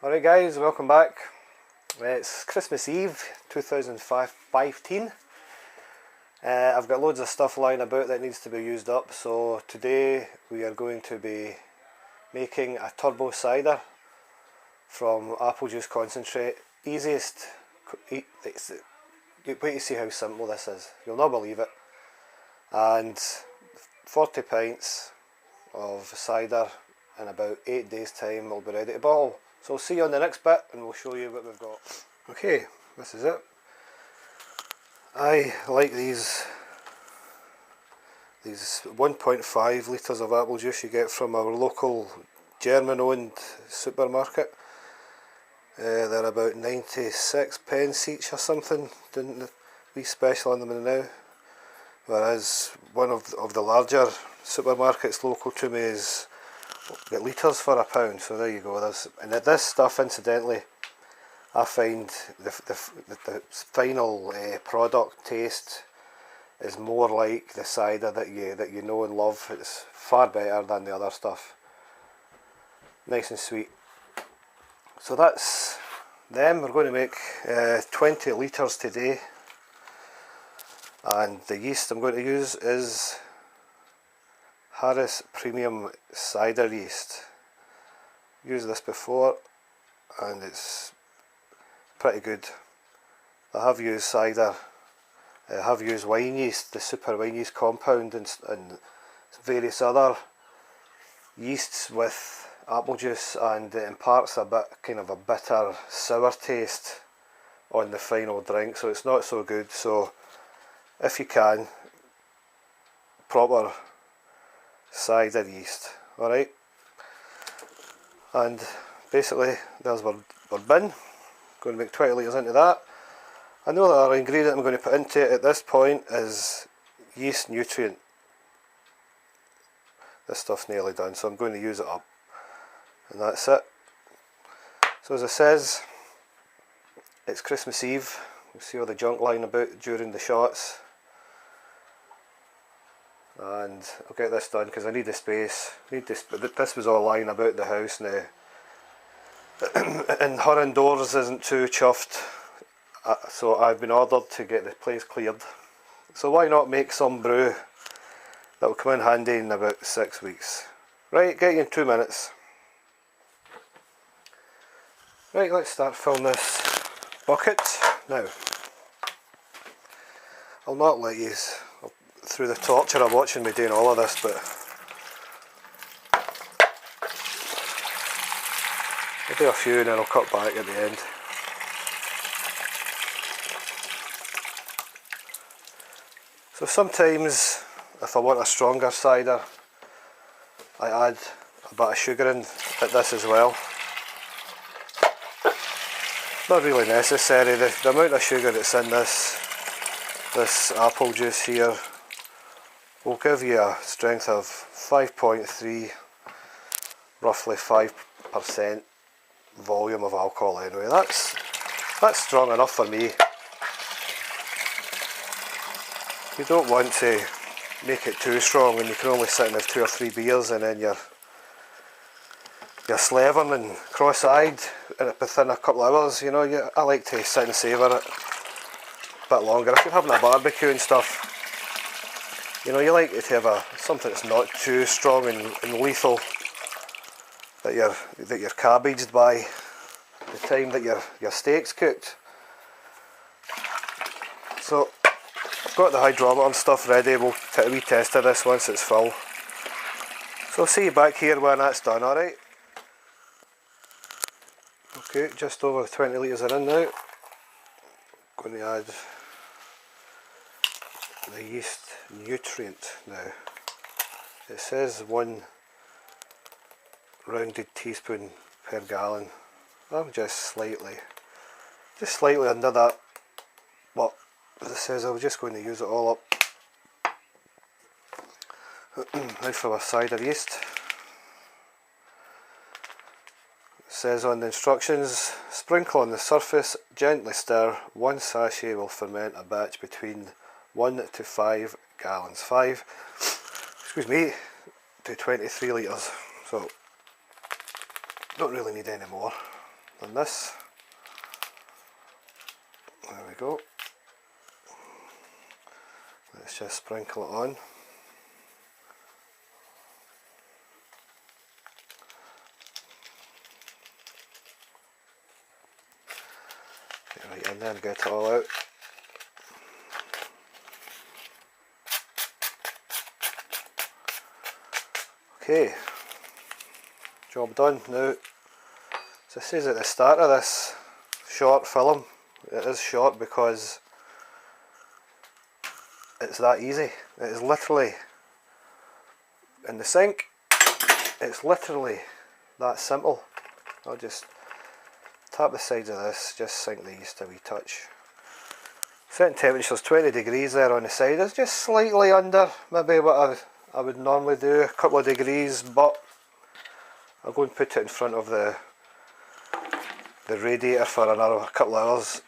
Alright guys, welcome back. It's Christmas Eve 2015. I've got loads of stuff lying about that needs to be used up, so today we are going to be making a turbo cider from apple juice concentrate. Easiest, wait to see how simple this is, you'll not believe it. And 40 pints of cider in about 8 days time will be ready to bottle. So I'll see you on the next bit and we'll show you what we've got. Okay, this is it. I like these 1.5 litres of apple juice you get from our local German owned supermarket. They're about 96 pence each or something. Didn't we special on them now? Whereas one of the larger supermarkets local to me is get litres for £1, so there you go. And this stuff, incidentally, I find the final product taste is more like the cider that you know and love. It's far better than the other stuff. Nice and sweet. So that's them. We're going to make 20 litres today, and the yeast I'm going to use is Harris Premium Cider Yeast. Used this before and it's pretty good. I have used cider, I have used wine yeast, the super wine yeast compound, and various other yeasts with apple juice, and it imparts a bit kind of a bitter sour taste on the final drink, so it's not so good. So if you can, proper cider yeast. Alright, and basically there's our bin. Going to make 20 litres into that. I know that our ingredient I'm going to put into it at this point is yeast nutrient. This stuff's nearly done, so I'm going to use it up, and that's it. So as it says, it's Christmas Eve. You see all the junk lying about during the shots. And I'll get this done because I need the space. This was all lying about the house now, and her indoors isn't too chuffed, so I've been ordered to get the place cleared. So why not make some brew that will come in handy in about 6 weeks. Right, get you in 2 minutes. Right, let's start filling this bucket now. I'll not let you through the torture of watching me doing all of this, but I'll do a few and then I'll cut back at the end. So sometimes if I want a stronger cider, I add a bit of sugar in at this as well. Not really necessary. The amount of sugar that's in this apple juice here will give you a strength of 5.3, roughly 5% volume of alcohol anyway. That's strong enough for me. You don't want to make it too strong when you can only sit and have 2 or 3 beers and then you're slaving and cross-eyed within a couple of hours. You know, I like to sit and savour it a bit longer. If you're having a barbecue and stuff, you know, you like it to have something that's not too strong and lethal, that you're cabbaged by the time that your steak's cooked. So I've got the hydrometer and stuff ready. We'll test this once it's full. So I'll see you back here when that's done. Alright. Okay, just over 20 litres are in now. Going to add the yeast nutrient now. It says 1 rounded teaspoon per gallon. I'm just slightly under that, but as it says, I was just going to use it all up. Now for our cider yeast. It says on the instructions, sprinkle on the surface, gently stir, 1 sachet will ferment a batch between 1 to 5 gallons. 5, excuse me, to 23 litres. So don't really need any more. than this. There we go. Let's just sprinkle it on. Get right in there and get it all out. Okay, job done. Now, as I says at the start of this short film, it is short because it's that easy. It is literally in the sink. It's literally that simple. I'll just tap the sides of this, just sink these to a wee touch. Setting temperature's 20 degrees there on the side. It's just slightly under maybe what I would normally do, a couple of degrees, but I'll go and put it in front of the radiator for another couple of hours,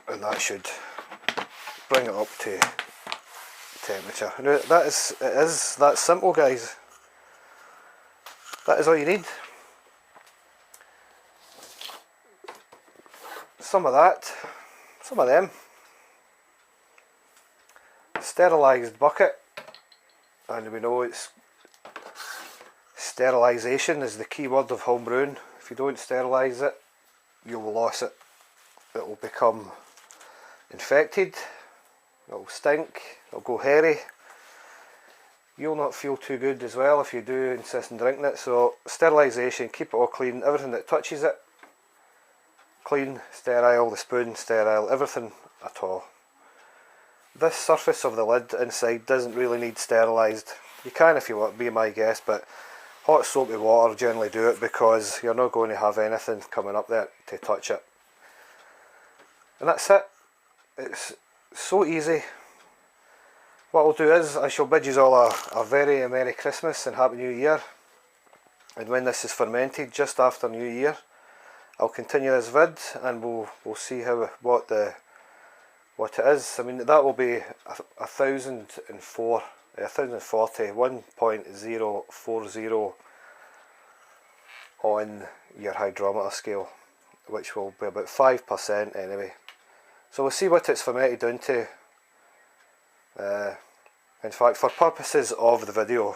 and that should bring it up to temperature. Now it is that simple, guys. That is all you need. Some of that, some of them. Sterilised bucket, and we know it's sterilisation is the key word of home brewing. If you don't sterilise it, you'll lose it. It will become infected, it will stink, it will go hairy. You'll not feel too good as well if you do insist on drinking it. So sterilisation, keep it all clean, everything that touches it clean, sterile, the spoon sterile, everything at all. This surface of the lid inside doesn't really need sterilised. You can if you want, be my guest, but hot soapy water generally do it because you're not going to have anything coming up there to touch it. And that's it. It's so easy. What I'll do is I shall bid you all a very Merry Christmas and Happy New Year. And when this is fermented just after New Year, I'll continue this vid and we'll see what it is. I mean, that will be 1040 1.040 on your hydrometer scale, which will be about 5% anyway. So we'll see what it's fermented down to. In fact, for purposes of the video,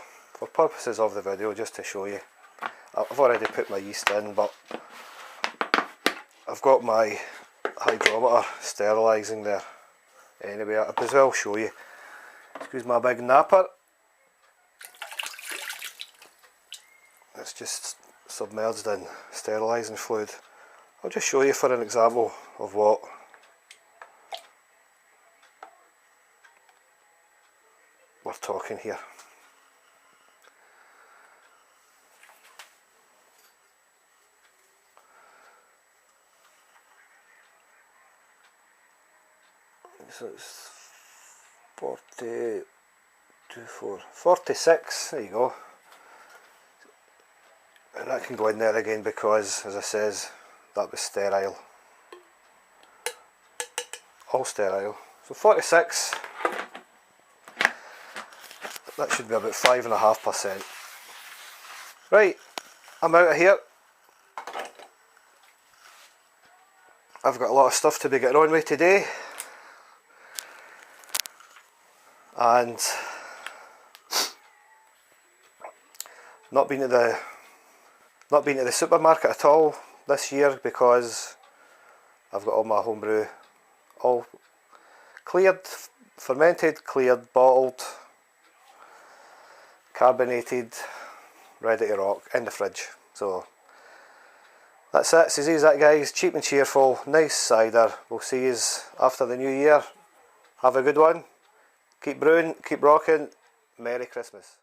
just to show you, I've already put my yeast in, but I've got my hydrometer sterilising there. Anyway, I as well show you. Excuse my big napper. It's just submerged in sterilising fluid. I'll just show you for an example of what we're talking here. So it's 46, there you go. And that can go in there again because, as I says, that was sterile. All sterile. So 46, that should be about 5.5%. Right, I'm out of here. I've got a lot of stuff to be getting on with today. And not been to the supermarket at all this year because I've got all my homebrew all cleared, fermented, cleared, bottled, carbonated, ready to rock in the fridge. So that's it. So easy as that, guys. Cheap and cheerful, nice cider. We'll see you after the new year. Have a good one. Keep brewing, keep rocking. Merry Christmas.